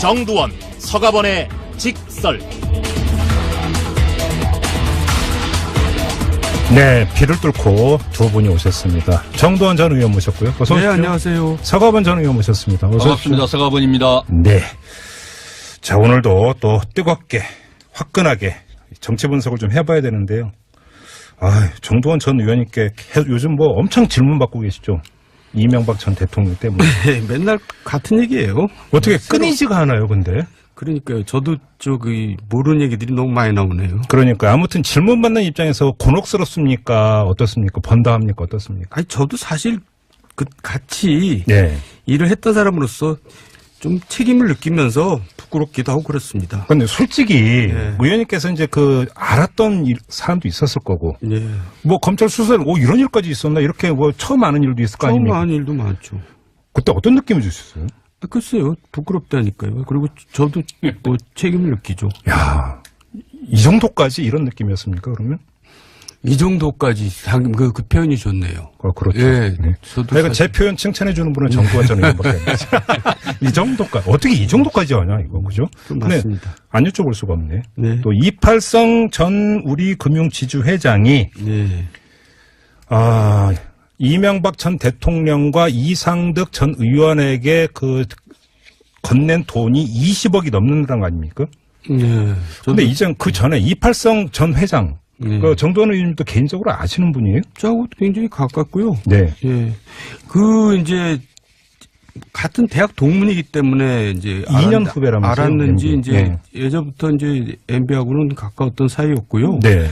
정두원, 서가번의 직설. 네, 비를 뚫고 두 분이 오셨습니다. 정두원 전 의원 모셨고요. 어서 오십시오. 네, 안녕하세요. 서가번 전 의원 모셨습니다. 어서 반갑습니다. 오십시오. 서가번입니다. 네. 자, 오늘도 또 뜨겁게, 화끈하게 정치 분석을 좀 해봐야 되는데요. 정두원 전 의원님께 요즘 뭐 엄청 질문 받고 계시죠? 이명박 전 대통령 때문에. 네, 맨날 같은 얘기예요. 어떻게 끊이지가 않아요, 근데? 그러니까요. 저도 모르는 얘기들이 너무 많이 나오네요. 그러니까 아무튼 질문 받는 입장에서 곤혹스럽습니까? 어떻습니까? 번다합니까? 어떻습니까? 아니, 저도 사실 같이 네. 일을 했던 사람으로서 좀 책임을 느끼면서 부끄럽기도 하고 그렇습니다. 근데 솔직히 네. 의원님께서 이제 알았던 사람도 있었을 거고, 네. 뭐 검찰 수사에 이런 일까지 있었나 이렇게 뭐 처음 아는 일도 있을 거 처음 아닙니까? 아는 일도 많죠. 그때 어떤 느낌을 주셨어요? 글쎄요. 부끄럽다니까요. 그리고 저도 뭐 책임을 느끼죠. 야, 이 정도까지 이런 느낌이었습니까? 그러면? 이 정도까지 그 표현이 좋네요. 그렇죠. 예, 네. 저도 내가 제 표현 칭찬해 주는 분은 정두원 전 의원밖에 안 되죠. 이 정도까지 어떻게 이 정도까지 하냐 이거 그죠? 맞습니다. 안 여쭤볼 수가 없네. 네. 또 이팔성 전 우리금융지주회장이 네. 이명박 전 대통령과 이상득 전 의원에게 건넨 돈이 20억이 넘는다는 거 아닙니까? 네. 근데 이제 그 전에 이팔성 전 회장, 네. 정두원 의원님도 개인적으로 아시는 분이에요? 저하고 굉장히 가깝고요. 네. 예. 이제, 같은 대학 동문이기 때문에 이제 2년 후배라면서요? 알았는지 MB. 이제 네. 예전부터 이제 MB하고는 가까웠던 사이였고요. 네.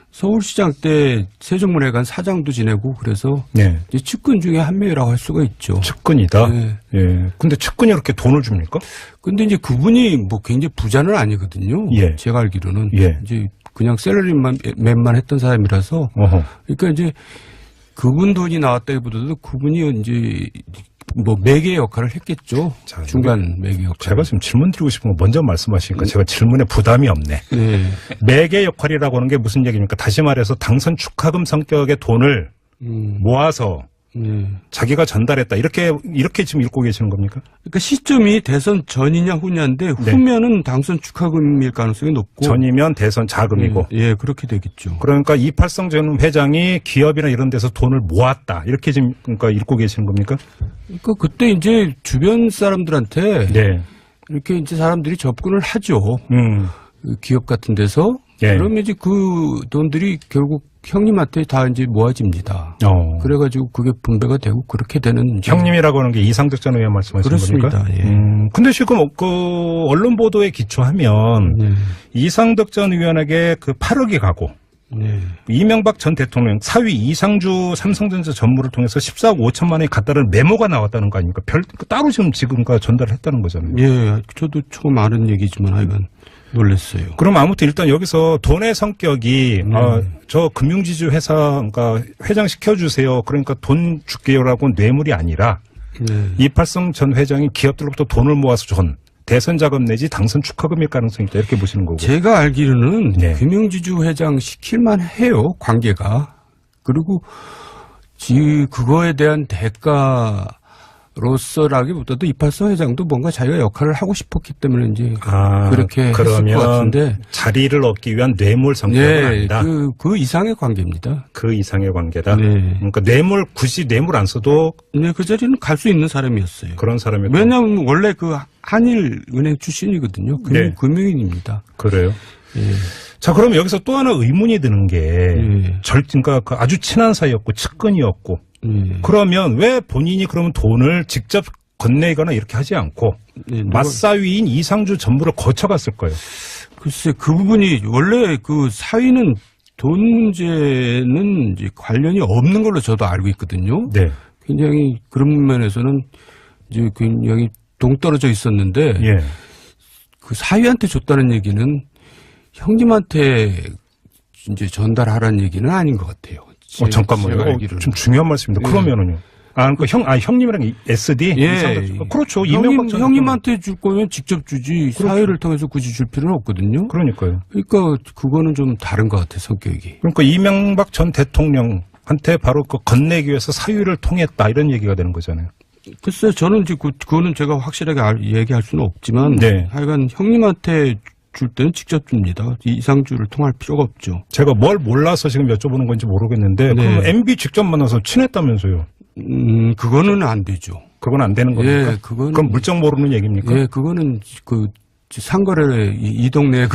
서울시장 때 세종문화회관 사장도 지내고 그래서 네. 이제 측근 중에 한 명이라고 할 수가 있죠. 측근이다? 네. 예. 근데 측근이 이렇게 돈을 줍니까? 근데 이제 그분이 뭐 굉장히 부자는 아니거든요. 예. 제가 알기로는. 예. 이제 그냥 셀러리맨만 했던 사람이라서. 어허. 그러니까 이제 그분 돈이 나왔다기보다도 그분이 이제 뭐 매개 역할을 했겠죠. 자, 중간 매개 역할. 제가 지금 질문 드리고 싶은 거 먼저 말씀하시니까 제가 질문에 부담이 없네. 네. 매개 역할이라고 하는 게 무슨 얘기입니까? 다시 말해서 당선 축하금 성격의 돈을 모아서 네. 자기가 전달했다. 이렇게 지금 읽고 계시는 겁니까? 그러니까 시점이 대선 전이냐 후냐인데 네. 후면은 당선 축하금일 가능성이 높고. 전이면 대선 자금이고. 예, 그렇게 되겠죠. 그러니까 이팔성 전 회장이 기업이나 이런 데서 돈을 모았다. 이렇게 지금 그러니까 읽고 계시는 겁니까? 그러니까 그때 이제 주변 사람들한테 네. 이렇게 이제 사람들이 접근을 하죠. 그 기업 같은 데서. 예. 그러면 이제 그 돈들이 결국 형님한테 다 이제 모아집니다. 그래가지고 그게 분배가 되고 그렇게 되는. 형님이라고 하는 게 이상득 전 의원 말씀하시는 그렇습니다. 겁니까? 예. 근데 지금 언론 보도에 기초하면 이상득 전 의원에게 8억이 가고 네. 이명박 전 대통령 사위 이상주 삼성전자 전무를 통해서 14억 5천만 원이 갔다는 메모가 나왔다는 거 아닙니까? 따로 지금까 전달을 했다는 거잖아요. 예, 저도 처음 아는 얘기지만 하여간 놀랐어요. 그럼 아무튼 일단 여기서 돈의 성격이 저 금융지주 회사 그러니까 회장 시켜주세요. 그러니까 돈 줄게요라고 뇌물이 아니라 이팔성 전 회장이 기업들로부터 돈을 모아서 준 대선 자금 내지 당선 축하금일 가능성이 있다 이렇게 보시는 거고. 제가 알기로는 네. 금융지주 회장 시킬만 해요. 관계가. 그리고 그거에 대한 대가로서라기보다도 이팔성 회장도 뭔가 자기가 역할을 하고 싶었기 때문에 이제 그렇게 했을 것 같은데. 자리를 얻기 위한 뇌물 성격은 아니다. 그 이상의 관계입니다. 그 이상의 관계다. 네. 그러니까 굳이 뇌물 안 써도 네, 그 자리는 갈 수 있는 사람이었어요. 그런 사람이. 왜냐하면 원래 한일은행 출신이거든요. 네. 금융인입니다. 그래요. 예. 자, 그럼 여기서 또 하나 의문이 드는 게 그러니까 아주 친한 사이였고 측근이었고 그러면 왜 본인이 그러면 돈을 직접 건네거나 이렇게 하지 않고 맞사위인 이상주 전무를 거쳐갔을 거예요. 글쎄 그 부분이 원래 그 사위는 돈 문제는 이제 관련이 없는 걸로 저도 알고 있거든요. 네. 굉장히 그런 면에서는 이제 굉장히 동떨어져 있었는데 그 사위한테 줬다는 얘기는 형님한테 이제 전달하라는 얘기는 아닌 것 같아요. 잠깐만요. 좀 중요한 말씀입니다. 그러면은요. 그러니까 형님이랑 SD? 예. 그렇죠. 형님한테 줄 거면 직접 주지. 그렇죠. 사회를 통해서 굳이 줄 필요는 없거든요. 그러니까요. 그러니까 그거는 좀 다른 것 같아, 성격이. 그러니까 이명박 전 대통령한테 바로 건네기 위해서 사유를 통했다 이런 얘기가 되는 거잖아요. 글쎄요, 저는 이제 그거는 제가 확실하게 얘기할 수는 없지만, 네. 하여간 형님한테 줄 때는 직접 줍니다. 이상주를 통할 필요가 없죠. 제가 뭘 몰라서 지금 여쭤보는 건지 모르겠는데, 네. 그럼 MB 직접 만나서 친했다면서요? 그거는 안 되죠. 그건 안 되는 겁니까? 예, 그건. 그럼 물정 모르는 얘기입니까? 예, 그거는 상거래 이 동네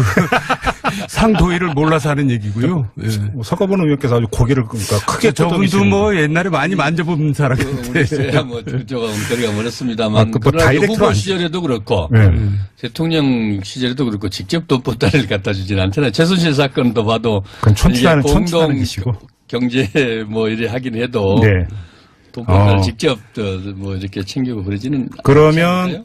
상도의를 몰라서 하는 얘기고요. 예. 서가본 의원께서 아주 고개를 그러니까 크게 저분도 끄덕이시는 뭐 옛날에 많이 만져본 사람 우리 제가 뭐 조금 거리가 멀었습니다만 아, 그뭐 그러나 다이렉트로 후보 안- 시절에도 그렇고 네. 대통령 시절에도 그렇고 직접 돈 보따리를 갖다 주진 않잖아요. 최순실 사건도 봐도 그건 촌출하는 이게 촌출하는 공동 기시고. 경제 뭐 이래 하긴 해도 네. 돈 보따리 어. 직접 뭐 이렇게 챙기고 그러지는 그러면 않지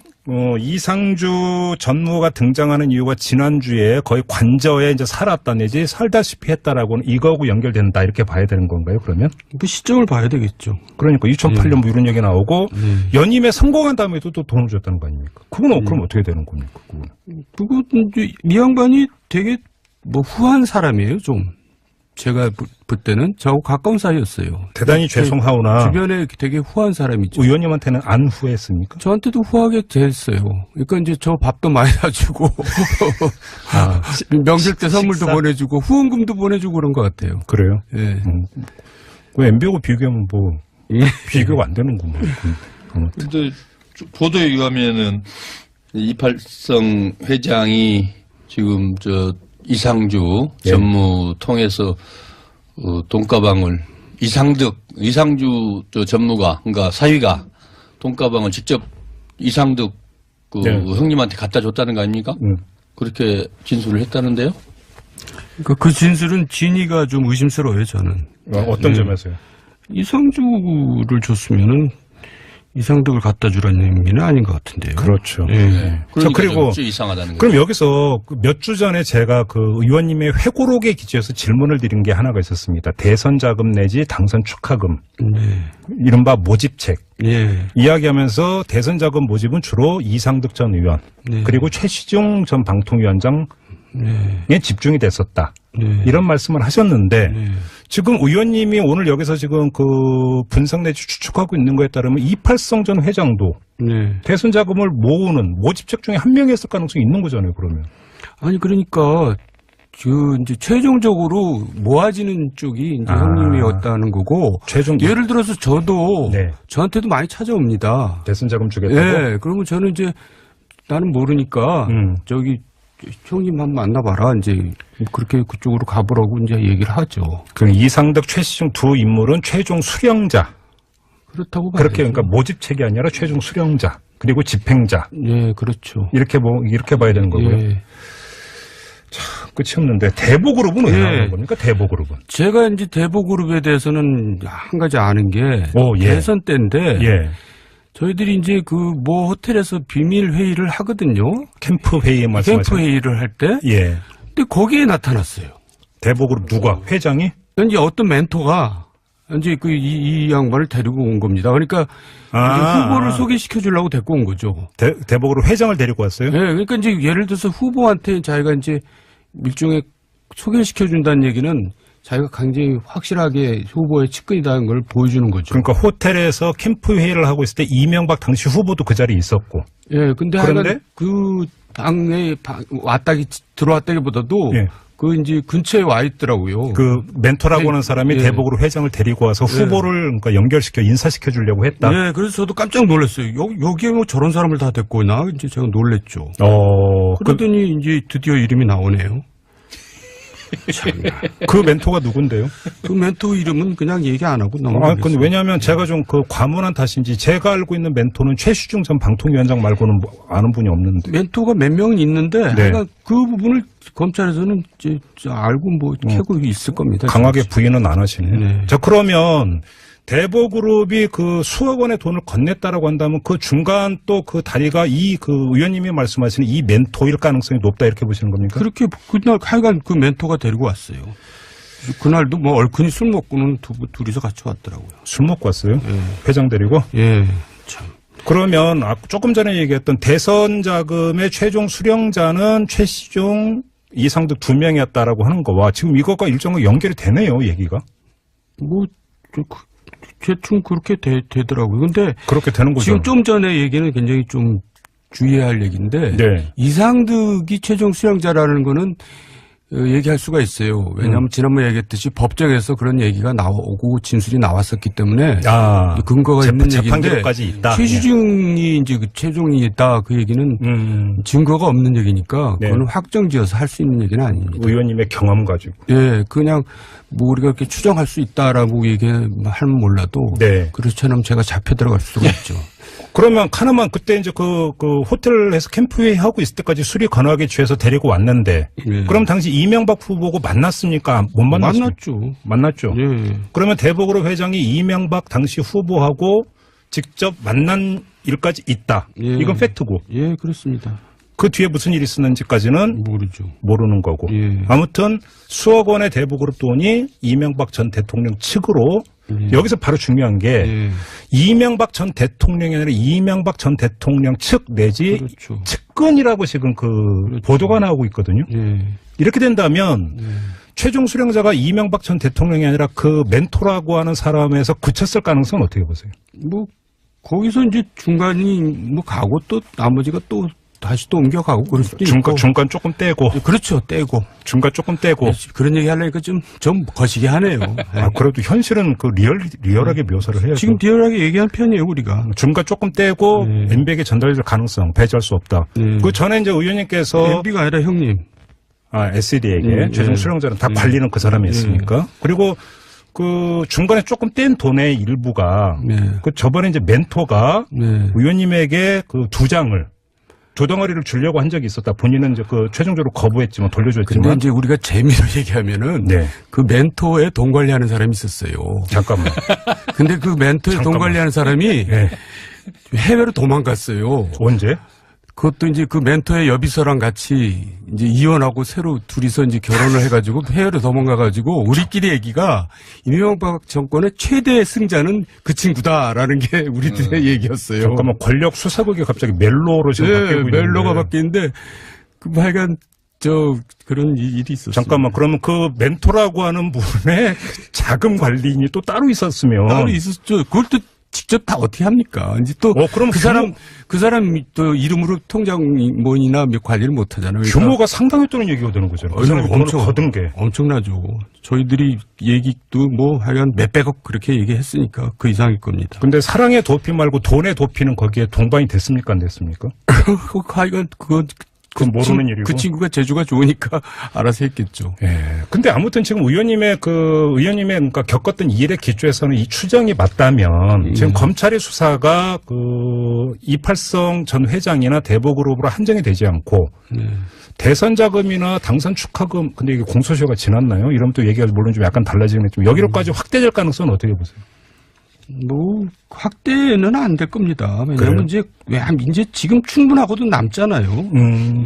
이상주 전무가 등장하는 이유가 지난주에 거의 관저에 이제 살았다 내지 살다시피 했다라고는 이거하고 연결된다 이렇게 봐야 되는 건가요? 그러면? 그 시점을 봐야 되겠죠. 그러니까 2008년 뭐 이런 얘기 나오고 네. 연임에 성공한 다음에도 또 돈을 줬다는 거 아닙니까? 그건 그럼 어떻게 되는 겁니까? 그건? 그거 이제 이 양반이 되게 뭐 후한 사람이에요, 좀. 제가 볼 때는 저하고 가까운 사이였어요. 대단히 죄송하오나 주변에 되게 후한 사람이죠. 의원님한테는 안 후회했습니까? 저한테도 후하게 됐어요. 그러니까 이제 저 밥도 많이 사주고 아, 명절 때 선물도 식사? 보내주고 후원금도 보내주고 그런 것 같아요. 그래요? 예. 그 MB하고 비교하면 뭐 예. 비교가 안 되는구만. 근데 보도에 의하면은 이팔성 회장이 지금 이상주 예. 전무 통해서 돈가방을 이상주 전무가 그러니까 사위가 돈가방을 직접 이상득 네. 형님한테 갖다 줬다는 거 아닙니까? 그렇게 진술을 했다는데요. 그 진술은 진위가 좀 의심스러워요, 저는. 어떤 점에서요? 이상주를 줬으면은 이상득을 갖다 주라는 의미는 아닌 것 같은데요. 그렇죠. 예. 그러니까 그리고 좀 이상하다는 거예요. 그럼 여기서 몇 주 전에 제가 그 의원님의 회고록에 기초해서 질문을 드린 게 하나가 있었습니다. 대선 자금 내지 당선 축하금, 네. 이른바 모집책. 예. 이야기하면서 대선 자금 모집은 주로 이상득 전 의원, 네. 그리고 최시중 전 방통위원장에 네. 집중이 됐었다. 네. 이런 말씀을 하셨는데 네. 지금 의원님이 오늘 여기서 지금 그 분석 내지 추측하고 있는 거에 따르면 이팔성 전 회장도 네. 대선 자금을 모으는 모집책 중에 한 명이었을 가능성이 있는 거잖아요, 그러면. 아니 그러니까 이제 최종적으로 모아지는 쪽이 이제 아. 형님이었다는 거고 최종 예를 들어서 저도 네. 저한테도 많이 찾아옵니다. 대선 자금 주겠다고. 예. 그러면 저는 이제 나는 모르니까 저기 형님 한번 만나봐라. 이제 그렇게 그쪽으로 가보라고 이제 얘기를 하죠. 그 이상득, 최시중 두 인물은 최종 수령자. 그렇다고 봐야죠. 그렇게 그러니까 모집책이 아니라 최종 수령자 그리고 집행자 예, 그렇죠. 이렇게 봐야 되는 거고요. 예. 끝이 없는데 대보그룹은 왜 예. 나오는 겁니까? 대보그룹은. 제가 이제 대보그룹에 대해서는 한 가지 아는 게 오, 예. 대선 때인데 예. 저희들이 이제 그 모 호텔에서 비밀 회의를 하거든요. 캠프 회의 말씀하시는. 캠프 회의를 할 때. 예. 근데 거기에 나타났어요. 대보그룹 누가? 회장이? 이제 어떤 멘토가 이제 이 양반을 데리고 온 겁니다. 그러니까 이제 후보를 소개시켜 주려고 데리고 온 거죠. 대보그룹 회장을 데리고 왔어요? 네, 그러니까 이제 예를 들어서 후보한테 자기가 이제 일종의 소개시켜 준다는 얘기는 자기가 굉장히 확실하게 후보의 측근이라는 걸 보여주는 거죠. 그러니까 호텔에서 캠프 회의를 하고 있을 때 이명박 당시 후보도 그 자리에 있었고. 예, 근데 그런데? 하여간 그 당에 들어왔다기보다도 예. 그 이제 근처에 와 있더라고요. 그 멘토라고 예. 하는 사람이 예. 대보그룹 회장을 데리고 와서 예. 후보를 그러니까 연결시켜 인사시켜 주려고 했다. 예, 그래서 저도 깜짝 놀랐어요. 여기에 뭐 저런 사람을 다 데리고 오나? 이제 제가 놀랬죠. 그러더니 이제 드디어 이름이 나오네요. 그 멘토가 누군데요? 그 멘토 이름은 그냥 얘기 안 하고 근데 넘어가겠어요. 왜냐하면 제가 좀 그 과문한 탓인지 제가 알고 있는 멘토는 최시중 전 방통위원장 말고는 뭐 아는 분이 없는데. 멘토가 몇 명은 있는데 네. 하여간 그 부분을 검찰에서는 이제 알고 뭐 캐고 있을 겁니다. 강하게 부인은 안 하시네. 네. 자, 그러면 대보그룹이 그 수억 원의 돈을 건넸다라고 한다면 그 중간 또 그 다리가 그 의원님이 말씀하시는 이 멘토일 가능성이 높다 이렇게 보시는 겁니까? 그렇게 그날 하여간 그 멘토가 데리고 왔어요. 그날도 뭐 얼큰이 술 먹고는 둘이서 같이 왔더라고요. 술 먹고 왔어요? 예. 회장 데리고? 예, 참. 그러면 조금 전에 얘기했던 대선 자금의 최종 수령자는 최시중, 이상득 두 명이었다라고 하는 거와 지금 이것과 일정하게 연결이 되네요, 얘기가. 뭐 대충 그렇게 되더라고요. 근데 그렇게 되는 거죠. 지금 좀 전에 얘기는 굉장히 좀 주의해야 할 얘기인데 네. 이상득이 최종 수령자라는 거는 얘기할 수가 있어요. 왜냐하면 지난번에 얘기했듯이 법정에서 그런 얘기가 나오고 진술이 나왔었기 때문에 근거가 있는 얘기인데 재판기록까지 있다. 최시중이 이제 그 최종이다 그 얘기는 증거가 없는 얘기니까 네. 그거는 확정지어서 할 수 있는 얘기는 아닙니다. 의원님의 경험 가지고. 예, 그냥 뭐 우리가 이렇게 추정할 수 있다라고 얘기하면 몰라도 네. 그렇지않으면 제가 잡혀 들어갈 수가 있죠. 그러면 카나만 그때 이제 그 호텔에서 캠프회의 하고 있을 때까지 술이 건하게 취해서 데리고 왔는데 예. 그럼 당시 이명박 후보고 만났습니까? 못 만났습니까? 만났죠. 만났죠. 예. 그러면 대보그룹 회장이 이명박 당시 후보하고 직접 만난 일까지 있다. 예. 이건 팩트고. 예, 그렇습니다. 그 뒤에 무슨 일이 있었는지까지는 모르죠. 모르는 거고. 예. 아무튼 수억 원의 대보그룹 돈이 이명박 전 대통령 측으로 여기서 바로 중요한 게 예. 이명박 전 대통령이 아니라 이명박 전 대통령 측 내지 그렇죠. 측근이라고 지금 그렇죠. 보도가 나오고 있거든요. 예. 이렇게 된다면 예. 최종 수령자가 이명박 전 대통령이 아니라 그 멘토라고 하는 사람에서 그쳤을 가능성은 어떻게 보세요? 뭐 거기서 이제 중간이 뭐 가고 또 나머지가 또 다시 또 옮겨가고 그럴 수도 있고. 중간 조금 떼고. 그렇죠. 떼고. 중간 조금 떼고. 그런 얘기 하려니까 좀 거시기 하네요. 그래도 현실은 그 리얼하게 묘사를 해야죠. 지금 리얼하게 얘기한 편이에요, 우리가. 중간 조금 떼고 MB에게 전달될 가능성 배제할 수 없다. 그 전에 이제 의원님께서 MB가 아니라 형님. SED에게 최종 수령자는 다 관리는 그 사람이 했으니까. 그리고 그 중간에 조금 뗀 돈의 일부가 그 저번에 이제 멘토가 의원님에게 그 두 덩어리를 주려고 한 적이 있었다. 본인은 이제 그 최종적으로 거부했지만 돌려줬지만. 근데 이제 우리가 재미로 얘기하면은 그 멘토에 돈 관리하는 사람이 있었어요. 잠깐만. 근데 그 멘토에 돈 관리하는 사람이 해외로 도망갔어요. 언제? 그것도 이제 그 멘토의 여비서랑 같이 이제 이혼하고 새로 둘이서 이제 결혼을 해가지고 해외로 도망가가지고 우리끼리 얘기가 이명박 정권의 최대 승자는 그 친구다라는 게 우리들의 얘기였어요. 잠깐만 권력 수사국이 갑자기 멜로로 지금 바뀌고 있는데. 멜로가 바뀌는데 그 하여간 그런 일이 있었어요. 잠깐만 그러면 그 멘토라고 하는 분의 자금 관리인이 또 따로 있었으면. 따로 있었죠. 그걸 또 직접 다 어떻게 합니까? 이제 또 그럼 그 사람 또 이름으로 통장이나 관리를 못 하잖아요. 그러니까 규모가 상당했다는 얘기가 되는 거잖아요. 그 사람이 돈을 거둔 게. 엄청나죠. 저희들이 얘기도 뭐 하여간 몇백억 그렇게 얘기했으니까 그 이상일 겁니다. 근데 사랑의 도피 말고 돈의 도피는 거기에 동반이 됐습니까? 안 됐습니까? 하여간 그건 모르는 일이고. 그 친구가 재주가 좋으니까 알아서 했겠죠. 예. 근데 아무튼 지금 의원님의 그러니까 겪었던 이 일에 기초해서는 이 추정이 맞다면 지금 검찰의 수사가 이팔성 전 회장이나 대보그룹으로 한정이 되지 않고 대선 자금이나 당선 축하금 근데 이게 공소시효가 지났나요? 이러면 또 얘기가 물론 좀 약간 달라지겠지만 여기로까지 확대될 가능성은 어떻게 보세요? 뭐 확대는 안 될 겁니다. 왜냐하면 이제 지금 충분하고도 남잖아요.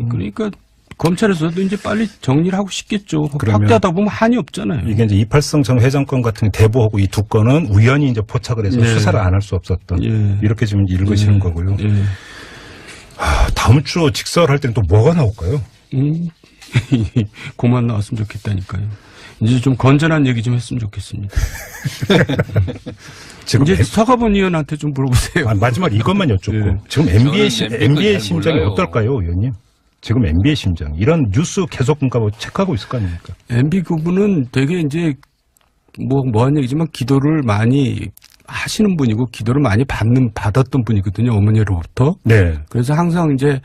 그러니까 검찰에서도 이제 빨리 정리를 하고 싶겠죠. 확대하다 보면 한이 없잖아요. 이게 이제 이팔성 전 회장 건 같은 대보하고 이 두 건은 우연히 이제 포착을 해서 수사를 안 할 수 없었던 이렇게 지금 읽으시는 거고요. 다음 주 직설할 때는 또 뭐가 나올까요? 그만 나왔으면 좋겠다니까요. 이제 좀 건전한 얘기 좀 했으면 좋겠습니다. 지금 이제 서가번 의원한테 좀 물어보세요. 마지막 이것만 여쭙고 지금 MB의 심정이 어떨까요, 의원님? 지금 MB의 심정 이런 뉴스 계속 체크하고 있을 거 아닙니까? MB 그분은 되게 이제 뭐한 얘기지만 기도를 많이 하시는 분이고 기도를 많이 받았던 분이거든요, 어머니로부터. 네. 그래서 항상 이제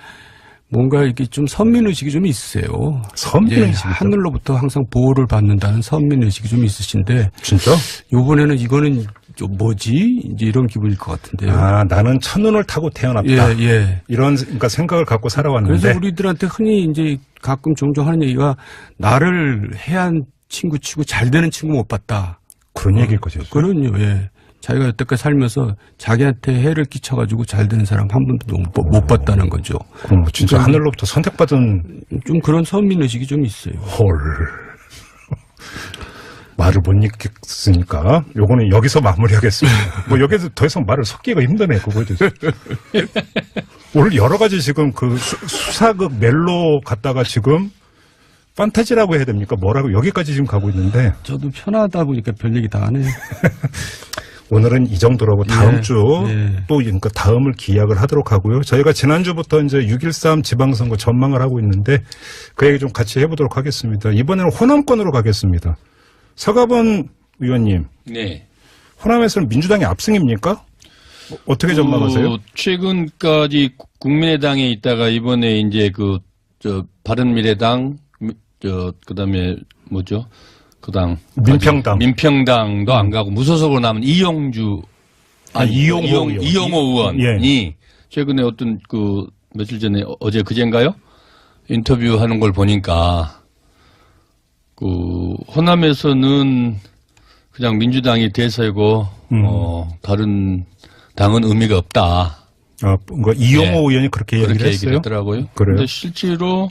뭔가 이렇게 좀 선민의식이 좀 있으세요. 선민의식? 하늘로부터 항상 보호를 받는다는 선민의식이 좀 있으신데. 진짜? 요번에는 이거는 좀 뭐지? 이제 이런 기분일 것 같은데요. 나는 첫눈을 타고 태어났다. 이런 그러니까 생각을 갖고 살아왔는데. 그래서 우리들한테 흔히 이제 가끔 종종 하는 얘기가 나를 해한 친구 치고 잘 되는 친구 못 봤다. 그런 얘기일 거죠. 그럼요, 자기가 여태까지 살면서 자기한테 해를 끼쳐가지고 잘 되는 사람 한 번도 못 봤다는 거죠. 그럼 진짜 그러니까 하늘로부터 선택받은. 좀 그런 선민의식이 좀 있어요. 헐. 말을 못 읽겠으니까 요거는 여기서 마무리하겠습니다. 여기서 더 이상 말을 섞기가 힘드네, 그거에 대해서. 오늘 여러 가지 지금 수사극 멜로 갔다가 지금 판타지라고 해야 됩니까? 뭐라고 여기까지 지금 가고 있는데. 저도 편하다 보니까 별 얘기 다 하네요. 오늘은 이 정도라고 다음 예, 주 예. 또 그러니까 다음을 기약을 하도록 하고요. 저희가 지난주부터 이제 6.13 지방선거 전망을 하고 있는데 그 얘기 좀 같이 해보도록 하겠습니다. 이번에는 호남권으로 가겠습니다. 서가번 의원님, 네. 호남에서는 민주당이 압승입니까? 어떻게 전망하세요? 최근까지 국민의당에 있다가 이번에 이제 바른미래당, 그다음에 뭐죠? 그 당. 민평당. 민평당도 안 가고 무소속으로 남은 이용호 의원이 최근에 어떤 며칠 전에 어제 그젠가요? 인터뷰하는 걸 보니까 호남에서는 그냥 민주당이 대세고 다른 당은 의미가 없다. 이용호 의원이 그렇게 얘기를 그렇게 했어요? 얘기했더라고요. 그래요? 그런데 실제로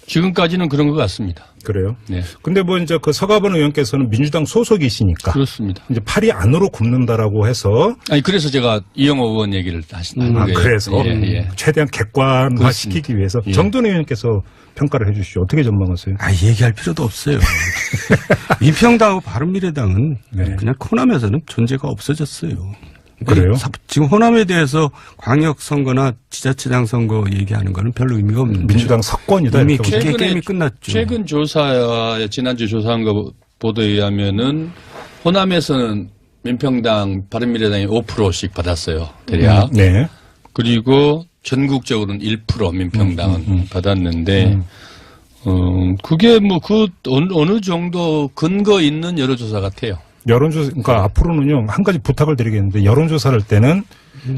지금까지는 그런 것 같습니다. 그래요? 네. 근데 이제 서가번 의원께서는 민주당 소속이시니까. 그렇습니다. 이제 팔이 안으로 굽는다라고 해서. 아니, 그래서 제가 이용호 의원 얘기를 하시는 거예요. 그래서. 예. 최대한 객관화 시키기 위해서. 예. 정돈 의원께서 평가를 해 주시죠. 어떻게 전망하세요? 얘기할 필요도 없어요. 민평당하고 바른미래당은 그냥 호남에서는 존재가 없어졌어요. 그래요? 지금 호남에 대해서 광역선거나 지자체장 선거 얘기하는 거는 별로 의미가 없는데. 민주당 석권이다. 이미 이렇게 게임이 끝났죠. 최근 지난주 조사한 거 보도에 의하면은 호남에서는 민평당, 바른미래당이 5%씩 받았어요. 대략. 네. 그리고 전국적으로는 1% 민평당은 받았는데, 그게 어느 정도 근거 있는 여론조사 같아요. 여론조사, 그러니까 앞으로는요, 한 가지 부탁을 드리겠는데, 여론조사를 할 때는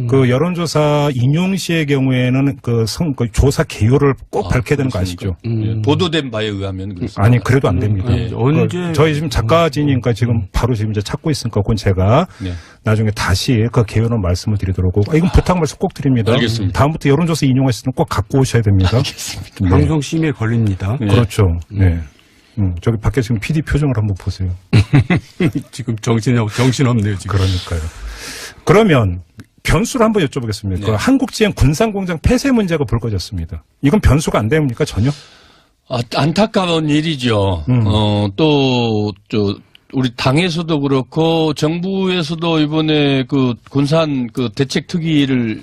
그 여론조사 인용 시의 경우에는 그 조사 개요를 꼭 밝혀야 되는 거 아시죠? 예, 보도된 바에 의하면 그렇습니다. 아니, 그래도 안 됩니다. 예. 언제 저희 지금 작가진이니까 지금 바로 지금 이제 찾고 있으니까 그건 제가 네. 나중에 다시 그 개요는 말씀을 드리도록 하고, 이건 부탁 말씀 꼭 드립니다. 알겠습니다. 다음부터 여론조사 인용하실 때는 꼭 갖고 오셔야 됩니다. 알겠습니다. 네. 방송심의에 걸립니다. 네. 그렇죠. 네. 저기 밖에 지금 PD 표정을 한번 보세요. 지금 정신없네요, 지금. 그러니까요. 그러면 변수를 한번 여쭤보겠습니다. 네. 그 한국지행 군산공장 폐쇄 문제가 불거졌습니다. 이건 변수가 안 됩니까 전혀? 안타까운 일이죠. 우리 당에서도 그렇고 정부에서도 이번에 군산 대책특위를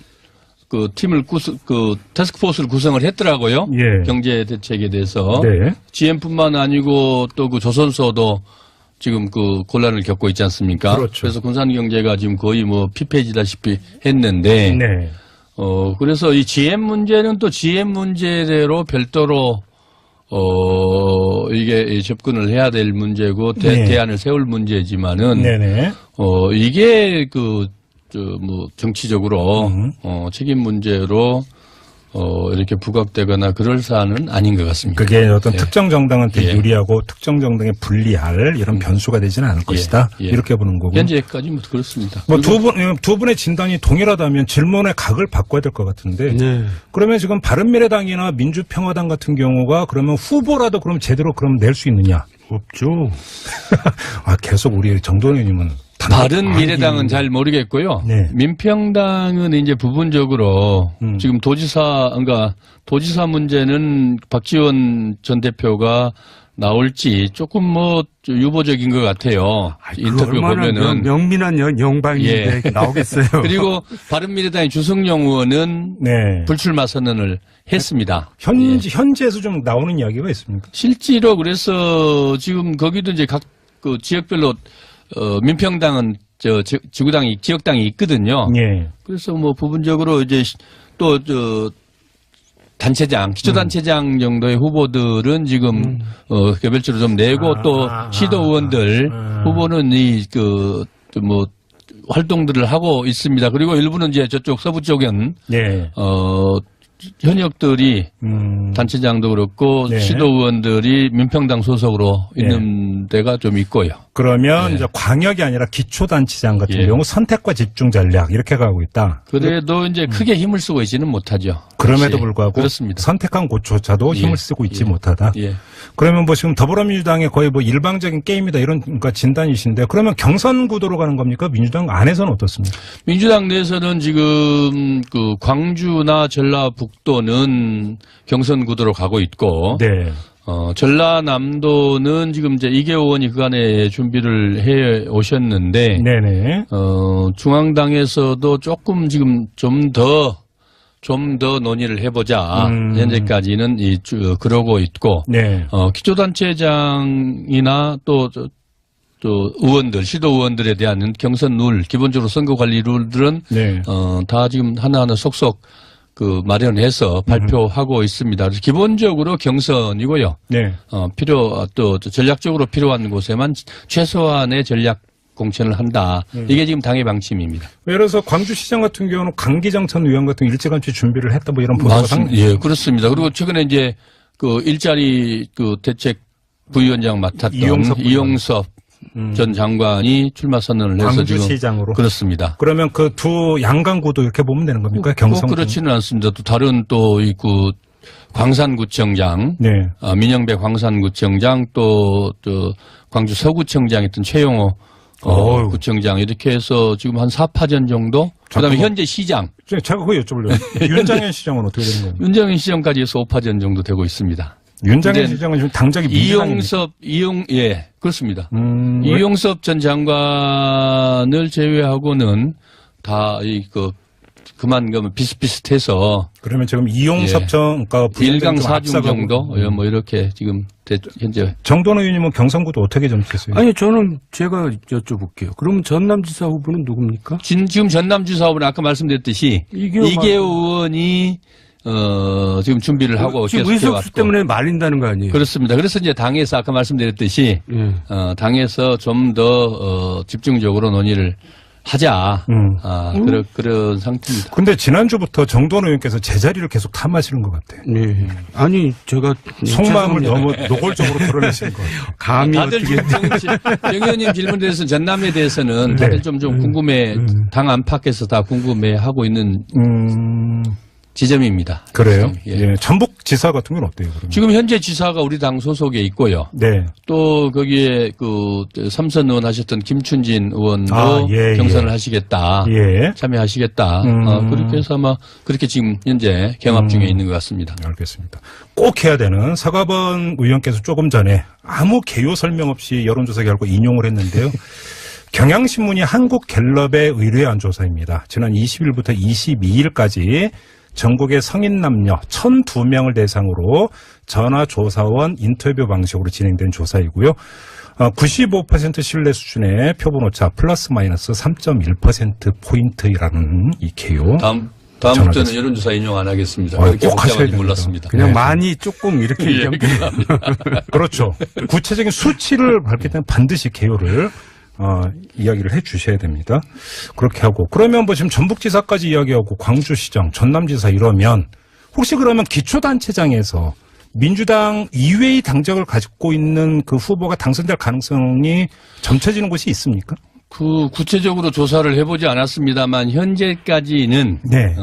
팀을 태스크포스를 구성을 했더라고요. 예. 경제 대책에 대해서. 네. GM뿐만 아니고 또 조선소도 지금 곤란을 겪고 있지 않습니까? 그렇죠. 그래서 군산 경제가 지금 거의 피폐해지다시피 했는데. 네. 그래서 이 GM 문제는 또 GM 문제대로 별도로 이게 접근을 해야 될 문제고 네. 대안을 세울 문제지만은 네네. 이게 정치적으로 책임 문제로 이렇게 부각되거나 그럴 사안은 아닌 것 같습니다. 그게 어떤 예. 특정 정당한테 예. 유리하고 특정 정당에 불리할 이런 변수가 되지는 않을 것이다. 예. 이렇게 보는 거고. 현재까지 그렇습니다. 두 분의 진단이 동일하다면 질문의 각을 바꿔야 될 것 같은데. 네. 그러면 지금 바른미래당이나 민주평화당 같은 경우가 그러면 후보라도 그럼 제대로 그럼 낼 수 있느냐? 없죠. 계속 우리 정돈 의원님은 바른미래당은 잘 모르겠고요. 네. 민평당은 이제 부분적으로 지금 도지사 문제는 박지원 전 대표가 나올지 조금 유보적인 것 같아요. 인터뷰 얼마나 보면은. 명민한 영방인데 예. 나오겠어요. 그리고 바른미래당의 주성용 의원은 네. 불출마 선언을 했습니다. 현지에서 좀 나오는 이야기가 있습니까? 실제로 그래서 지금 거기도 이제 각 지역별로 민평당은 지역당이 있거든요. 예. 그래서 부분적으로 이제 또 단체장, 기초단체장 정도의 후보들은 지금 개별적으로 좀 내고 또 시도 의원들 후보는 활동들을 하고 있습니다. 그리고 일부는 이제 저쪽 서부 쪽은 예. 현역들이 단체장도 그렇고 네. 시도 의원들이 민평당 소속으로 있는 데가 좀 있고요. 그러면 예. 이제 광역이 아니라 기초단체장 같은 예. 경우 선택과 집중 전략 이렇게 가고 있다. 그래도 이제 크게 힘을 쓰고 있지는 못하죠. 그럼에도 역시. 불구하고 그렇습니다. 선택한 곳조차도 힘을 예. 쓰고 있지 예. 못하다. 예. 그러면 지금 더불어민주당의 거의 일방적인 게임이다 이런 그러니까 진단이신데 그러면 경선 구도로 가는 겁니까? 민주당 안에서는 어떻습니까? 민주당 내에서는 지금 광주나 전라북도는 경선 구도로 가고 있고 네. 전라남도는 지금 이제 이계호 의원이 그간에 준비를 해 오셨는데, 네네. 중앙당에서도 조금 지금 좀 더 논의를 해보자. 현재까지는 그러고 있고, 네. 기초단체장이나 또 의원들, 시도 의원들에 대한 경선 룰, 기본적으로 선거 관리 룰들은, 네. 다 지금 하나하나 속속 마련해서 발표하고 있습니다. 그래서 기본적으로 경선이고요. 네. 또 전략적으로 필요한 곳에만 최소한의 전략 공천을 한다. 이게 지금 당의 방침입니다. 예를 들어서 광주시장 같은 경우는 강기정 전 의원 같은 경우 일찌감치 준비를 했다 뭐 이런 보도가 예, 그렇습니다. 그리고 최근에 이제 일자리 대책 부위원장 맡았던 이용섭 전 장관이 출마 선언을 해서 지금 광주시장으로. 그렇습니다. 그러면 그 두 양강구도 이렇게 보면 되는 겁니까? 경선. 그렇지는 않습니다. 또 다른 광산구청장, 네. 민영배 광산구청장 또 광주 서구청장 했던 최용호 구청장 이렇게 해서 지금 한 4파전 정도. 그다음에 현재 시장. 제가 그거 여쭤보려고. 윤장현 시장은 어떻게 되는 겁니까? 윤장현 시장까지 해서 5파전 정도 되고 있습니다. 윤장현 시장은 지금 당적이 예, 그렇습니다. 이용섭 전 장관을 제외하고는 다 그만 비슷비슷해서. 그러면 지금 이용섭 그러니까 1강 4중 정도 뭐 이렇게 지금 현재. 정돈 의원님은 경선구도 어떻게 점치겠어요? 아니 저는 제가 여쭤볼게요. 그러면 전남지사 후보는 누굽니까? 지금 전남지사 후보는 아까 말씀드렸듯이 이계호 의원이 지금 준비를 하고 지금 의석수 때문에 말린다는 거 아니에요? 그렇습니다. 그래서 이제 당에서 아까 말씀드렸듯이 당에서 좀 더 집중적으로 논의를 하자. 그런 상태입니다. 근데 지난주부터 정돈 의원께서 제자리를 계속 탐하시는 것 같아요. 네. 아니 제가 속마음을 너무 노골적으로 드러내시는 거예요. 감히 다들 정 의원님 질문에 대해서 전남에 대해서는 다들 좀 궁금해, 당 안팎에서 다 궁금해하고 있는 지점입니다. 그래요? 예. 전북지사 같은 건 어때요? 그러면? 지금 현재 지사가 우리 당 소속에 있고요. 네. 또 거기에 삼선 의원 하셨던 김춘진 의원도 경선을 하시겠다. 예. 참여하시겠다. 그렇게 해서 아마 그렇게 지금 현재 경합 중에 있는 것 같습니다. 알겠습니다. 꼭 해야 되는 서가번 의원께서 조금 전에 아무 개요 설명 없이 여론조사 결과 인용을 했는데요. 경향신문이 한국갤럽에 의뢰한 조사입니다. 지난 20일부터 22일까지 전국의 성인 남녀 1,002명을 대상으로 전화조사원 인터뷰 방식으로 진행된 조사이고요. 95% 신뢰 수준의 표본오차 플러스 마이너스 3.1%포인트라는 이 개요. 다음부터는 여론조사 인용 안 하겠습니다. 그렇게 꼭 하셔야 됩니다. 몰랐습니다. 그냥 많이 조금 이렇게 얘기하면 그렇죠. 구체적인 수치를 밝힐 때는 반드시 개요를 이야기를 해 주셔야 됩니다. 그렇게 하고. 그러면 뭐 지금 전북지사까지 이야기하고 광주시장, 전남지사 이러면 혹시 그러면 기초단체장에서 민주당 이외의 당적을 가지고 있는 그 후보가 당선될 가능성이 점쳐지는 곳이 있습니까? 구체적으로 조사를 해보지 않았습니다만 현재까지는 네.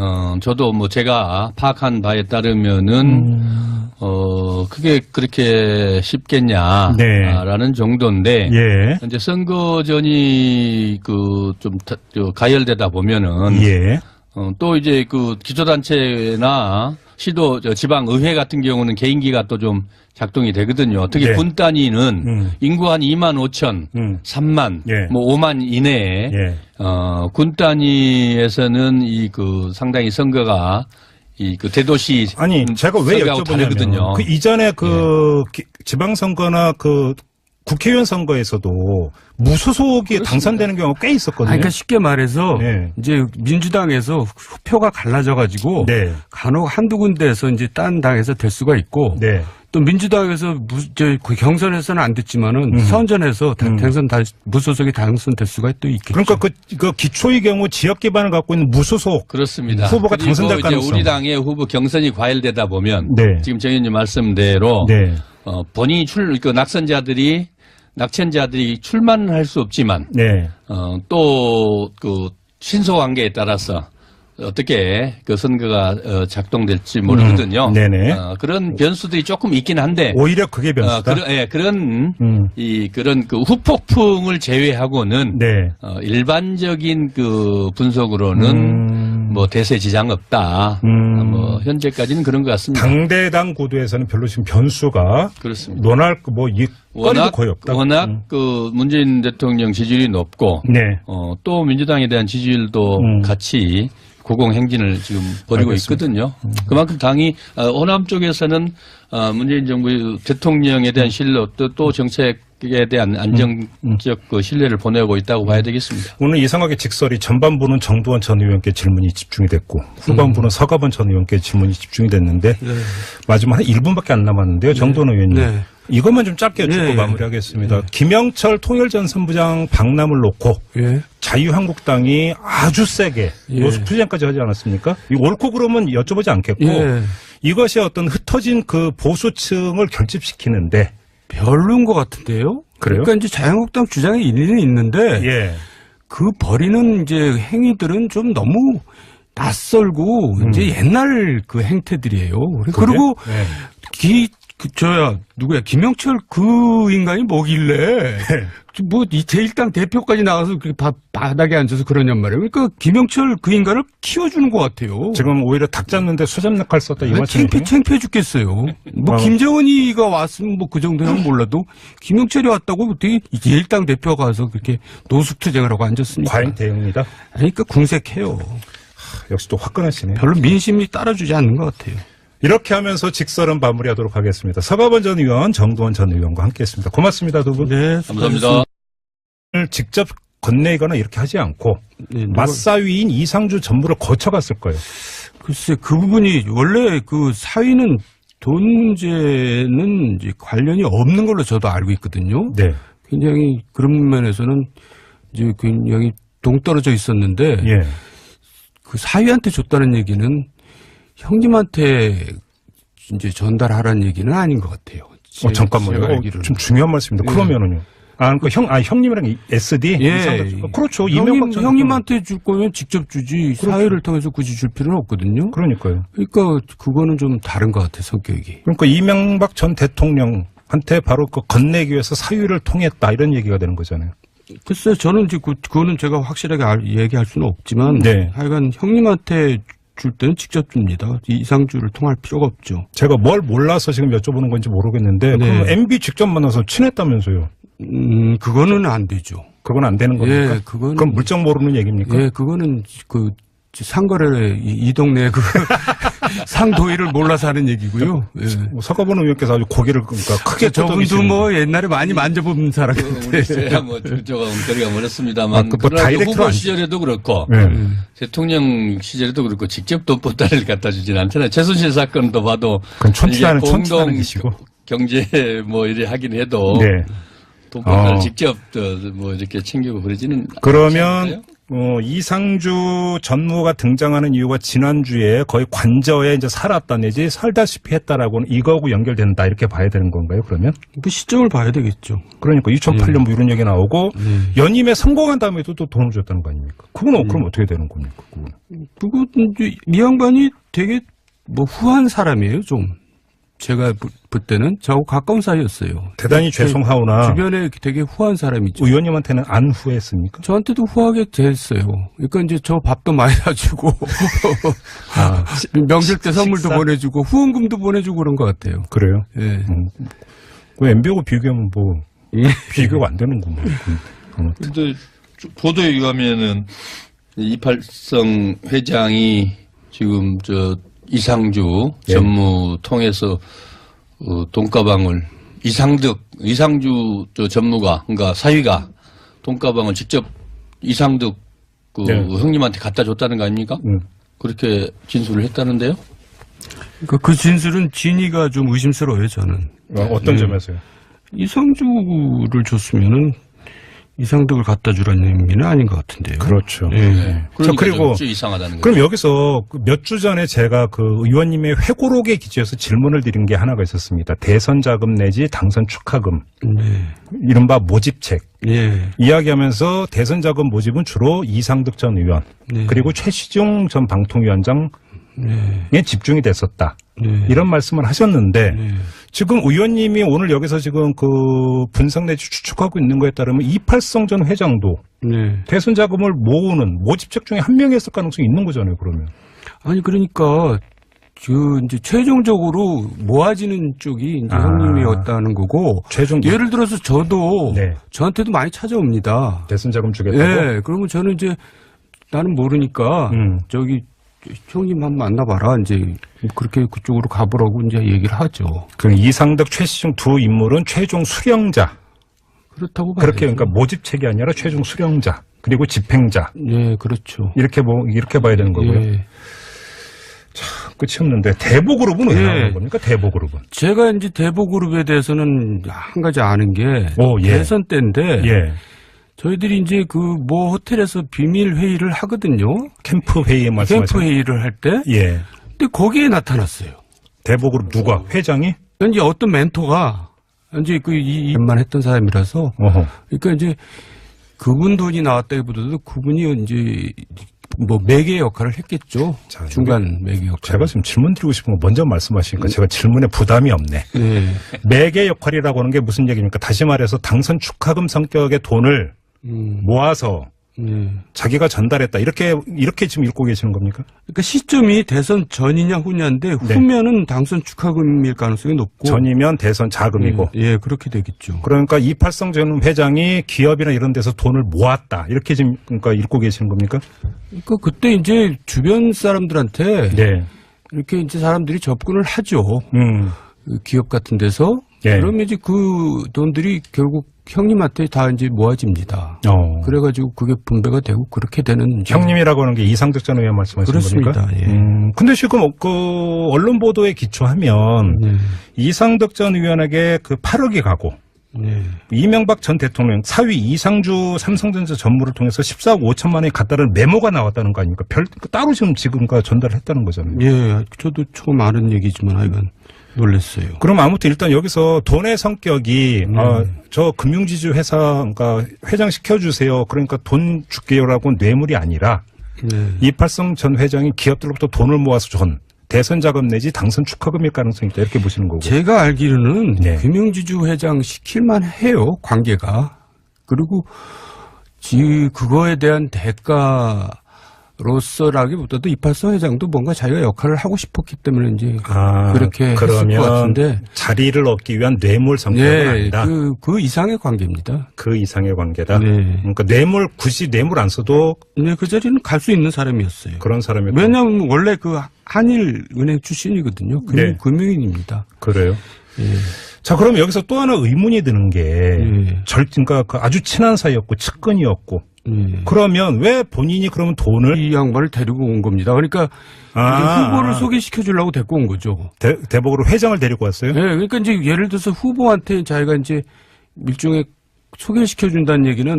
저도 뭐 제가 파악한 바에 따르면은 그게 그렇게 쉽겠냐라는 정도인데 예. 현재 선거전이 좀 가열되다 보면은 또 이제 기초단체나 시도 지방 의회 같은 경우는 개인기가 또 좀 작동이 되거든요. 특히 군 단위는 인구 한 2만 5천, 3만, 뭐 5만 이내에 군 단위에서는 상당히 선거가 대도시 아니 제가 왜 여쭤보냐면 그 이전에 지방선거나 국회의원 선거에서도 무소속이 당선되는 경우가 꽤 있었거든요. 그러니까 쉽게 말해서 이제 민주당에서 표가 갈라져가지고 간혹 한두 군데에서 이제 딴 당에서 될 수가 있고 또 민주당에서 경선에서는 안 됐지만은 선전해서 당선 무소속이 당선될 수가 또 있겠죠. 그러니까 그 기초의 경우 지역 기반을 갖고 있는 무소속 그렇습니다. 후보가 당선될 가능성. 우리 당의 후보 경선이 과열되다 보면 지금 정 의원님 말씀대로 본인이 낙천자들이 출마는 할 수 없지만 또 신소 관계에 따라서 어떻게 그 선거가 작동될지 모르거든요. 네네. 그런 변수들이 조금 있긴 한데 오히려 그게 변수다. 그런 그 후폭풍을 제외하고는 네. 일반적인 그 분석으로는 뭐 대세 지장 없다. 뭐 현재까지는 그런 것 같습니다. 당대당 구도에서는 별로 지금 변수가 그렇습니다. 논할 뭐 거리도 거의 없다. 워낙 그 문재인 대통령 지지율이 높고 네. 또 민주당에 대한 지지율도 같이 고공행진을 지금 벌이고 알겠습니다. 있거든요. 그만큼 당이 호남 쪽에서는 문재인 정부 대통령에 대한 신뢰 또 정책에 대한 안정적 그 신뢰를 보내고 있다고 봐야 되겠습니다. 오늘 이상하게 직설이 전반부는 정두원 전 의원께 질문이 집중이 됐고 후반부는 서가번 전 의원께 질문이 집중이 됐는데 마지막 한 1분밖에 안 남았는데요. 정두원 의원님. 네. 이것만 좀 짧게 여쭙고 마무리하겠습니다. 김영철 통일전 선부장 방남을 놓고 예. 자유한국당이 아주 세게 노숙투쟁까지 하지 않았습니까? 이 옳고 그러면 여쭤보지 않겠고 예. 이것이 어떤 흩어진 그 보수층을 결집시키는데 별로인 것 같은데요. 그래요? 그러니까 이제 자유한국당 주장에 일리는 있는데 예. 그 벌이는 이제 행위들은 좀 너무 낯설고 이제 옛날 그 행태들이에요. 그리고 네. 누구야 김영철 그 인간이 뭐길래 뭐 이 제1당 대표까지 나가서 그렇게 바닥에 앉아서 그러냔 말이에요. 그러니까 김영철 그 인간을 키워주는 것 같아요. 지금 오히려 닭 잡는데 수잡는 칼 썼다 이 말씀이세요? 창피해 죽겠어요. 뭐 김정은이가 왔으면 뭐 그 정도는 몰라도 김영철이 왔다고 어떻게 제1당 대표가 가서 그렇게 노숙투쟁을 하고 앉았습니까? 과잉 대응이다. 그러니까 궁색해요. 역시 또 화끈하시네. 별로 민심이 따라주지 않는 것 같아요. 이렇게 하면서 직설은 마무리하도록 하겠습니다. 서가번 전 의원, 정두원 전 의원과 함께했습니다. 고맙습니다, 두 분. 네, 감사합니다. 오늘 직접 건네거나 이렇게 하지 않고 네, 맞사위인 이상주 전무를 거쳐갔을 거예요. 글쎄 그 부분이 원래 그 사위는 돈 문제는 이제 관련이 없는 걸로 저도 알고 있거든요. 네. 굉장히 그런 면에서는 이제 굉장히 동떨어져 있었는데 예. 그 사위한테 줬다는 얘기는 형님한테 이제 전달하라는 얘기는 아닌 것 같아요. 잠깐만요. 좀 중요한 말씀입니다. 그러면은요. 형님이랑 SD? 예. 그렇죠. 형님한테 줄 거면 직접 주지 그렇죠. 사회를 통해서 굳이 줄 필요는 없거든요. 그러니까요. 그러니까 그거는 좀 다른 것 같아요, 성격이. 그러니까 이명박 전 대통령한테 바로 그 건네기 위해서 사유를 통했다 이런 얘기가 되는 거잖아요. 글쎄요, 저는 이제 그거는 제가 확실하게 얘기할 수는 없지만 네. 하여간 형님한테 줄 때는 직접 줍니다. 이상주를 통할 필요가 없죠. 제가 뭘 몰라서 지금 여쭤보는 건지 모르겠는데 네. 그럼 MB 직접 만나서 친했다면서요? 그거는 안 되죠. 그건 안 되는 겁니까? 예, 그럼 물정 모르는 얘기입니까? 예, 그거는 그 상거래 이 동네 그 상도의를 몰라서 하는 얘기고요. 예. 서가번 의원께서 아주 고개를 그러니까 크게 저분도 뭐 옛날에 많이 만져본 사람 같아요. 제가 뭐 조금 거리가 멀었습니다만 뭐 그러나 다이렉트로 후보 시절에도 그렇고 네. 대통령 시절에도 그렇고 직접 돈보따리를 갖다 주진 않잖아요. 최순실 사건도 봐도 그건 천치라는 이게 천치라는 공동 기시고. 경제 뭐 이래 하긴 해도 네. 돈보따리를 직접 뭐 이렇게 챙기고 그러지는 그러면 이상주 전무가 등장하는 이유가 지난주에 거의 관저에 이제 살았다 내지 살다시피 했다라고는 이거하고 연결된다 이렇게 봐야 되는 건가요, 그러면? 그 시점을 봐야 되겠죠. 그러니까 2008년 뭐 이런 얘기 나오고 연임에 성공한 다음에도 또 돈을 줬다는 거 아닙니까? 그건 그럼 어떻게 되는 겁니까? 그거 이제 이 양반이 되게 뭐 후한 사람이에요, 좀. 제가 볼 때는 저하고 가까운 사이였어요. 대단히 죄송하오나 주변에 되게 후한 사람이죠. 의원님한테는 안 후회했습니까? 저한테도 후하게 됐어요. 그러니까 이제 저 밥도 많이 사주고 명절 때 선물도 식사? 보내주고 후원금도 보내주고 그런 것 같아요. 그래요? 예. 그 MB하고 비교하면 뭐 비교가 안 되는구만. 근데 보도에 의하면은 이팔성 회장이 지금 이상주 예. 전무 통해서 돈가방을 이상주 전무가 그러니까 사위가 돈가방을 직접 이상득 네. 형님한테 갖다 줬다는 거 아닙니까? 그렇게 진술을 했다는데요? 그러니까 그 진술은 진위가 좀 의심스러워요, 저는. 어떤 점에서요? 이상주를 줬으면은 이상득을 갖다 주라는 의미는 아닌 것 같은데요. 그렇죠. 예. 자, 그러니까 그리고 좀 이상하다는 거죠. 그럼 여기서 몇 주 전에 제가 그 의원님의 회고록에 기초해서 질문을 드린 게 하나가 있었습니다. 대선 자금 내지 당선 축하금, 이른바 모집책. 예. 이야기하면서 대선 자금 모집은 주로 이상득 전 의원 네. 그리고 최시중 전 방통위원장에 집중이 됐었다. 네. 이런 말씀을 하셨는데 네. 지금 의원님이 오늘 여기서 지금 그 분석 내지 추측하고 있는 거에 따르면 이팔성 전 회장도 네. 대선 자금을 모으는 모집책 중에 한 명이었을 가능성이 있는 거잖아요. 그러면. 아니 그러니까 이제 최종적으로 모아지는 쪽이 이제 형님이었다는 거고. 최종 예를 들어서 저도 네. 저한테도 많이 찾아옵니다. 대선 자금 주겠다고. 예. 그러면 저는 이제 나는 모르니까 저기 형님 한번 만나봐라. 이제 그렇게 그쪽으로 가보라고 이제 얘기를 하죠. 그럼 이상득, 최시중 두 인물은 최종 수령자. 그렇다고 봐야죠. 그렇게 그러니까 모집책이 아니라 최종 수령자 그리고 집행자. 예, 그렇죠. 이렇게 봐야 되는 거고요. 예. 끝이 없는데 대보그룹은 왜 예. 나오는 겁니까? 대보그룹은. 제가 이제 대보그룹에 대해서는 한 가지 아는 게 예. 대선 때인데 예. 저희들이 이제 그 모 호텔에서 비밀 회의를 하거든요. 캠프 회의에 말씀하신. 캠프 회의를 할 때. 예. 근데 거기에 나타났어요. 대보그룹 누가? 회장이? 이제 어떤 멘토가 이제 그 일만 했던 사람이라서 어허. 그러니까 이제 그분 돈이 나왔다기보다도 그분이 이제 뭐 매개 역할을 했겠죠. 자, 중간 매개 역할. 제가 지금 질문 드리고 싶은 거 먼저 말씀하시니까 제가 질문에 부담이 없네. 네. 매개 역할이라고 하는 게 무슨 얘기입니까? 다시 말해서 당선 축하금 성격의 돈을 모아서 네. 자기가 전달했다. 이렇게 지금 읽고 계시는 겁니까? 그러니까 시점이 대선 전이냐 후냐인데 후면은 당선 축하금일 가능성이 높고 전이면 대선 자금이고. 예, 그렇게 되겠죠. 그러니까 이팔성 전 회장이 기업이나 이런 데서 돈을 모았다. 이렇게 지금 그러니까 읽고 계시는 겁니까? 그러니까 그때 이제 주변 사람들한테 네. 이렇게 이제 사람들이 접근을 하죠. 그 기업 같은 데서. 예. 그러면 이제 그 돈들이 결국 형님한테 다 이제 모아집니다. 그래가지고 그게 분배가 되고 그렇게 되는. 형님이라고 하는 게 이상득 전 의원 말씀하시는 그렇습니다. 겁니까? 예. 근데 지금 그 언론 보도에 기초하면 네. 이상득 전 의원에게 그 8억이 가고 네. 이명박 전 대통령 사위 이상주 삼성전자 전무를 통해서 14억 5천만 원이 갔다는 메모가 나왔다는 거 아닙니까? 따로 지금까 전달을 했다는 거잖아요. 예, 저도 처음 아는 얘기지만 하여간 놀랐어요. 그럼 아무튼 일단 여기서 돈의 성격이 저 금융지주 회사 그러니까 회장 시켜주세요. 그러니까 돈 줄게요라고 뇌물이 아니라 네. 이팔성 전 회장이 기업들로부터 돈을 모아서 준 대선 자금 내지 당선 축하금일 가능성이 있다. 이렇게 보시는 거고. 제가 알기로는 네. 금융지주 회장 시킬만 해요. 관계가. 그리고 그거에 대한 대가로서라기보다도 이팔성 회장도 뭔가 자기가 역할을 하고 싶었기 때문에 이제 그렇게 했을 것 같은데. 자리를 얻기 위한 뇌물 성격은 네, 아니다. 그 이상의 관계입니다. 그 이상의 관계다. 네. 그러니까 굳이 뇌물 안 써도 네, 그 자리는 갈 수 있는 사람이었어요. 그런 사람이 왜냐하면 원래 그 한일은행 출신이거든요. 네. 금융인입니다. 그래요. 예. 자, 그럼 여기서 또 하나 의문이 드는 게 그러니까 그 아주 친한 사이였고 측근이었고 그러면 왜 본인이 그러면 돈을 이 양반을 데리고 온 겁니다. 그러니까 후보를 소개시켜 주려고 데리고 온 거죠. 대법으로 회장을 데리고 왔어요? 네, 그러니까 이제 예를 들어서 후보한테 자기가 이제 일종의 소개시켜 준다는 얘기는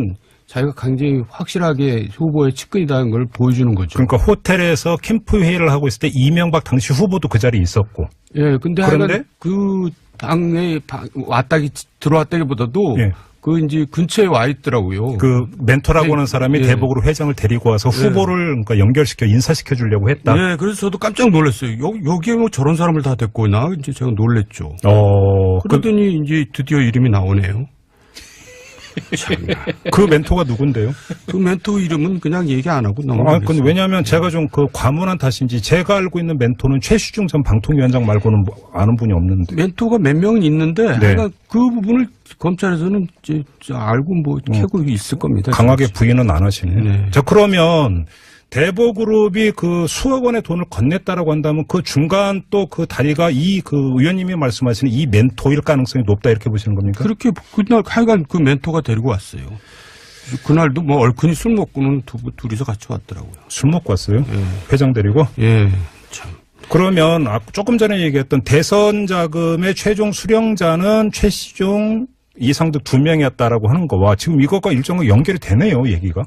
자기가 굉장히 확실하게 후보의 측근이라는 걸 보여주는 거죠. 그러니까 호텔에서 캠프 회의를 하고 있을 때 이명박 당시 후보도 그 자리에 있었고. 예, 근데 그런데 하여간 그 방에 들어왔다기보다도 그 이제 근처에 와 있더라고요. 그 멘토라고 하는 사람이 대법으로 회장을 데리고 와서 후보를 그러니까 연결시켜 인사시켜 주려고 했다. 네, 그래서 저도 깜짝 놀랐어요. 여기에 뭐 저런 사람을 다 데리고 오나? 이제 제가 놀랬죠. 그러더니 이제 드디어 이름이 나오네요. 그 멘토가 누군데요? 그 멘토 이름은 그냥 얘기 안 하고 넘어가겠어요. 근데 왜냐하면 제가 좀 그 과문한 탓인지 제가 알고 있는 멘토는 최시중 전 방통위원장 말고는 아는 분이 없는데. 멘토가 몇 명은 있는데 그 부분을 검찰에서는 이제 알고 뭐 캐고 있을 겁니다. 강하게 부인은 안 하시네요. 네. 자, 그러면 대보그룹이 그 수억 원의 돈을 건넸다라고 한다면 그 중간 또 그 다리가 그 의원님이 말씀하시는 이 멘토일 가능성이 높다 이렇게 보시는 겁니까? 그렇게 그날 하여간 그 멘토가 데리고 왔어요. 그날도 뭐 얼큰이 술 먹고는 둘이서 같이 왔더라고요. 술 먹고 왔어요? 회장 데리고? 예, 참. 그러면 조금 전에 얘기했던 대선 자금의 최종 수령자는 최시중 이상득 2명이었다라고 하는 거와 지금 이것과 일정하게 연결이 되네요, 얘기가.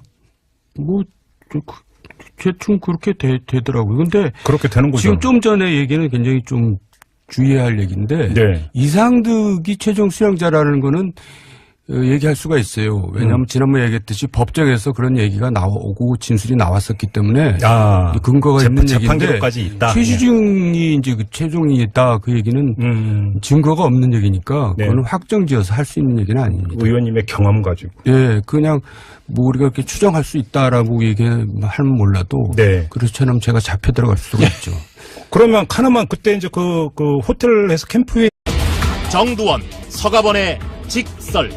뭐, 대충 그렇게 되더라고요. 근데 그렇게 되는 거죠. 지금 좀 전에 얘기는 굉장히 좀 주의해야 할 얘기인데 네. 이상득이 최종 수령자라는 거는 얘기할 수가 있어요. 왜냐하면 지난번에 얘기했듯이 법정에서 그런 얘기가 나오고 진술이 나왔었기 때문에 근거가 있는 얘기인데 재판기록까지 있다. 최시중이 이제 그 최종이다 그 얘기는 증거가 없는 얘기니까 네. 그거는 확정지어서 할 수 있는 얘기는 아닙니다. 의원님의 경험 가지고. 예, 그냥 뭐 우리가 이렇게 추정할 수 있다라고 얘기하면 몰라도 네. 그렇지않으면 제가 잡혀 들어갈 수가 있죠. 그러면 하나만 그때 이제 그 호텔에서 캠프에 정두원, 서가번의 직설.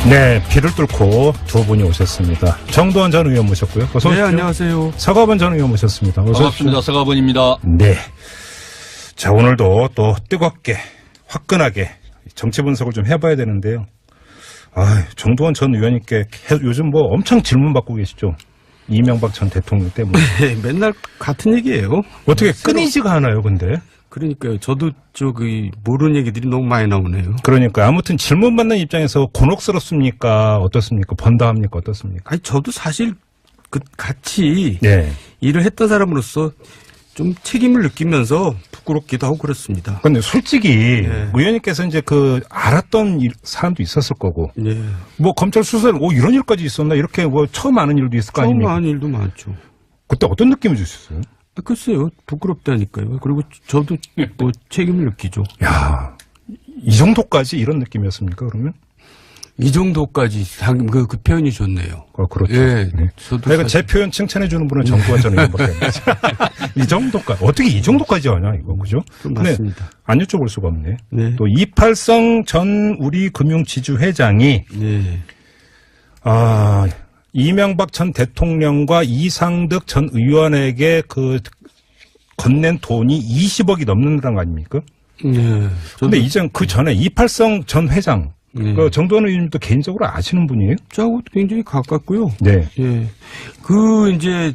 네, 비를 뚫고 두 분이 오셨습니다. 정두원 전 의원 모셨고요. 어서 네, 오십시오. 안녕하세요. 서가번 전 의원 모셨습니다. 어서 반갑습니다. 서가번입니다. 네. 자, 오늘도 또 뜨겁게, 화끈하게 정치 분석을 좀 해봐야 되는데요. 정두원 전 의원님께 요즘 뭐 엄청 질문 받고 계시죠? 이명박 전 대통령 때문에. 네, 맨날 같은 얘기예요. 어떻게 끊이지가 않아요, 근데? 그러니까요. 저도 모르는 얘기들이 너무 많이 나오네요. 그러니까 아무튼 질문 받는 입장에서 곤혹스럽습니까? 어떻습니까? 번다합니까? 어떻습니까? 아니, 저도 사실 같이 네. 일을 했던 사람으로서 좀 책임을 느끼면서 부끄럽기도 하고 그렇습니다. 근데 솔직히 네. 의원님께서 이제 알았던 사람도 있었을 거고, 네. 뭐 검찰 수사에 이런 일까지 있었나 이렇게 뭐 처음 아는 일도 있을 거 처음 아닙니까? 아는 일도 많죠. 그때 어떤 느낌을 주셨어요? 글쎄요. 부끄럽다니까요. 그리고 저도 뭐 책임을 느끼죠. 야, 이 정도까지 이런 느낌이었습니까? 그러면? 이 정도까지 그 표현이 좋네요. 그렇죠. 예, 네. 저도 그러니까 제 표현 칭찬해 주는 분은 정두원 전 의원밖에 없어요. 이 정도까지 어떻게 이 정도까지 하냐 이거 그죠? 맞습니다. 안 여쭤볼 수가 없네. 네. 또 이팔성 전 우리금융지주회장이 네. 이명박 전 대통령과 이상득 전 의원에게 건넨 돈이 20억이 넘는다는 거 아닙니까? 네. 근데 이제 그 전에 이팔성 전 회장, 네. 정두원 의원님도 개인적으로 아시는 분이에요? 저하고 굉장히 가깝고요. 네. 예. 이제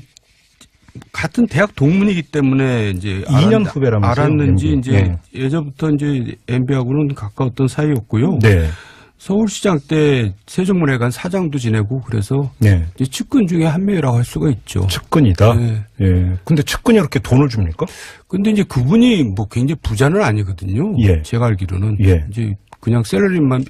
같은 대학 동문이기 때문에 이제 2년 후배라면서요? 알았는지 MB. 이제 네. 예전부터 이제 MB하고는 가까웠던 사이였고요. 네. 서울시장 때 세종문화회관 사장도 지내고 그래서 네. 이제 측근 중에 한 명이라고 할 수가 있죠. 측근이다. 네. 예. 근데 측근이 이렇게 돈을 줍니까? 근데 이제 그분이 뭐 굉장히 부자는 아니거든요. 예. 제가 알기로는 예. 이제 그냥 샐러리만